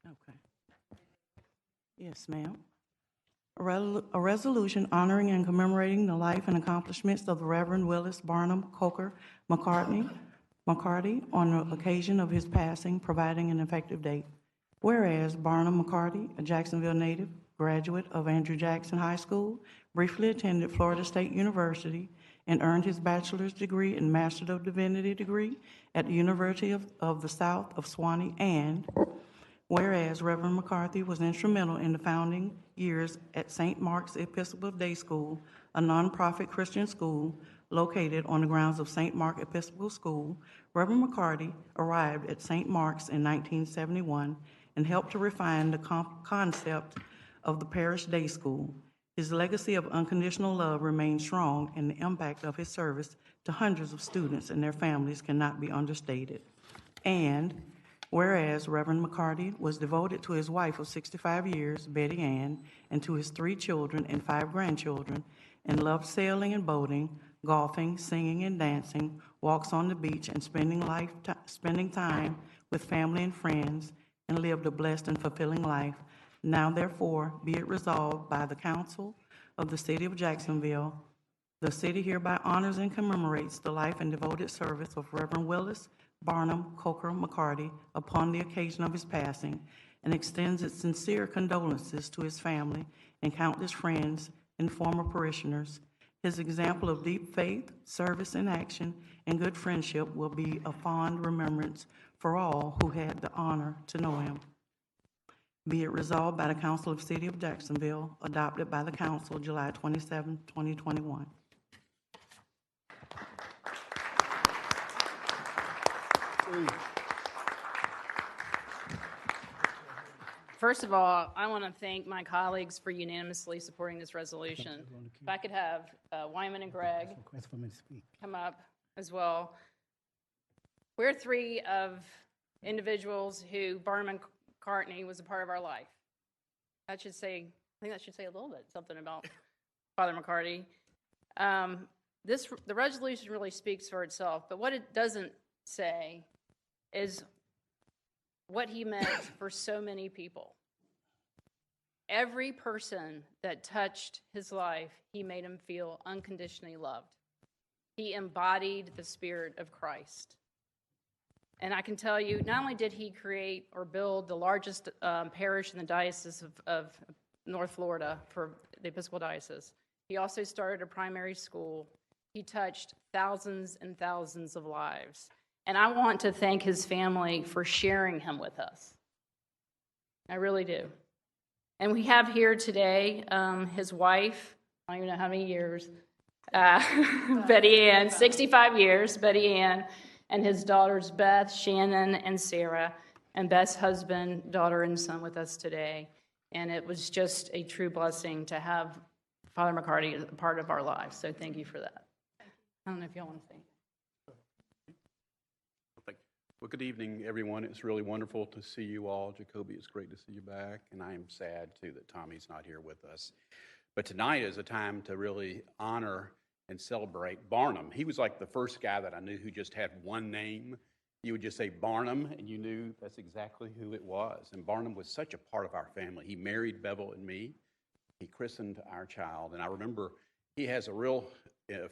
Okay. Yes, ma'am. A resolution honoring and commemorating the life and accomplishments of the Reverend Willis Barnum Coker McCarty on the occasion of his passing, providing an effective date. Whereas Barnum McCarty, a Jacksonville native, graduate of Andrew Jackson High School, briefly attended Florida State University and earned his bachelor's degree and Master of Divinity degree at the University of the South of Swanee, and whereas Reverend McCarthy was instrumental in the founding years at St. Mark's Episcopal Day School, a nonprofit Christian school located on the grounds of St. Mark Episcopal School, Reverend McCarty arrived at St. Mark's in 1971 and helped to refine the concept of the parish day school. His legacy of unconditional love remains strong, and the impact of his service to hundreds of students and their families cannot be understated. And whereas Reverend McCarty was devoted to his wife of 65 years, Betty Ann, and to his 3 children and 5 grandchildren, and loved sailing and boating, golfing, singing and dancing, walks on the beach, and spending time with family and friends, and lived a blessed and fulfilling life. Now, therefore, be it resolved by the Council of the City of Jacksonville, the city hereby honors and commemorates the life and devoted service of Reverend Willis Barnum Coker McCarty upon the occasion of his passing, and extends its sincere condolences to his family and countless friends and former parishioners. His example of deep faith, service in action, and good friendship will be a fond remembrance for all who had the honor to know him. Be it resolved by the Council of the City of Jacksonville, adopted by the Council July 27, 2021. First of all, I want to thank my colleagues for unanimously supporting this resolution. If I could have Wyman and Greg come up as well. We're 3 of individuals who Barnum McCartney was a part of our life. I think that should say a little bit something about Father McCarty. The resolution really speaks for itself, but what it doesn't say is what he meant for so many people. Every person that touched his life, he made him feel unconditionally loved. He embodied the Spirit of Christ. And I can tell you, not only did he create or build the largest parish in the Diocese of North Florida for the Episcopal Diocese, he also started a primary school. He touched thousands and thousands of lives. And I want to thank his family for sharing him with us. I really do. And we have here today his wife, I don't even know how many years, Betty Ann, 65 years, Betty Ann, and his daughters Beth, Shannon, and Sarah, and Beth's husband, daughter, and son with us today. And it was just a true blessing to have Father McCarty as a part of our lives. So thank you for that. I don't know if y'all want to say. Well, good evening, everyone. It's really wonderful to see you all. Jacoby, it's great to see you back. And I am sad, too, that Tommy's not here with us. But tonight is a time to really honor and celebrate Barnum. He was like the first guy that I knew who just had one name. You would just say Barnum, and you knew that's exactly who it was. And Barnum was such a part of our family. He married Bevel and me. He christened our child. And I remember he has a real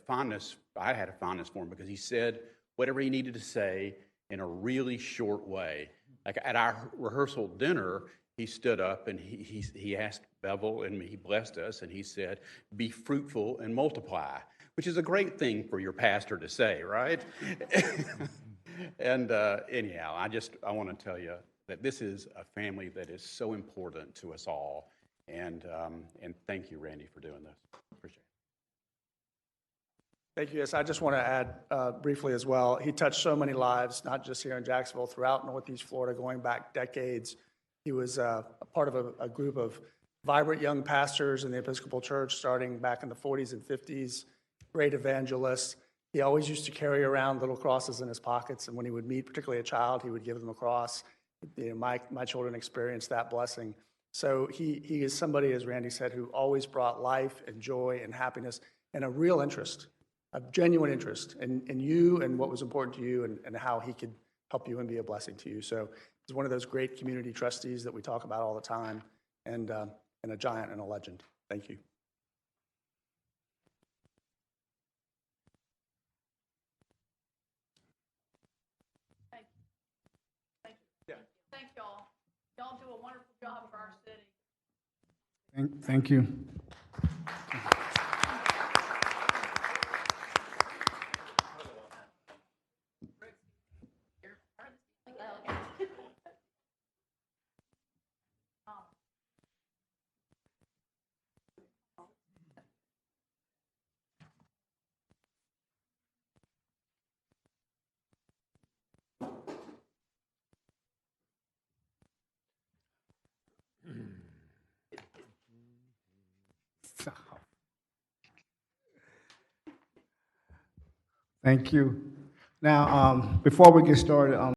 fondness. I had a fondness for him because he said whatever he needed to say in a really short way. Like at our rehearsal dinner, he stood up and he asked Bevel and me, he blessed us, and he said, "Be fruitful and multiply," which is a great thing for your pastor to say, right? And anyhow, I want to tell you that this is a family that is so important to us all. And thank you, Randy, for doing this. Appreciate it. Thank you. Yes, I just want to add briefly as well. He touched so many lives, not just here in Jacksonville, throughout Northeast Florida, going back decades. He was a part of a group of vibrant young pastors in the Episcopal Church starting back in the 40s and 50s, great evangelist. He always used to carry around little crosses in his pockets, and when he would meet particularly a child, he would give them a cross. My children experienced that blessing. So he is somebody, as Randy said, who always brought life and joy and happiness and a real interest, a genuine interest in you and what was important to you and how he could help you and be a blessing to you. So He's one of those great community trustees that we talk about all the time, and a giant and a legend. Thank you. Thank y'all. Y'all do a wonderful job for our city. Thank you. Thank you. Now, before we get started,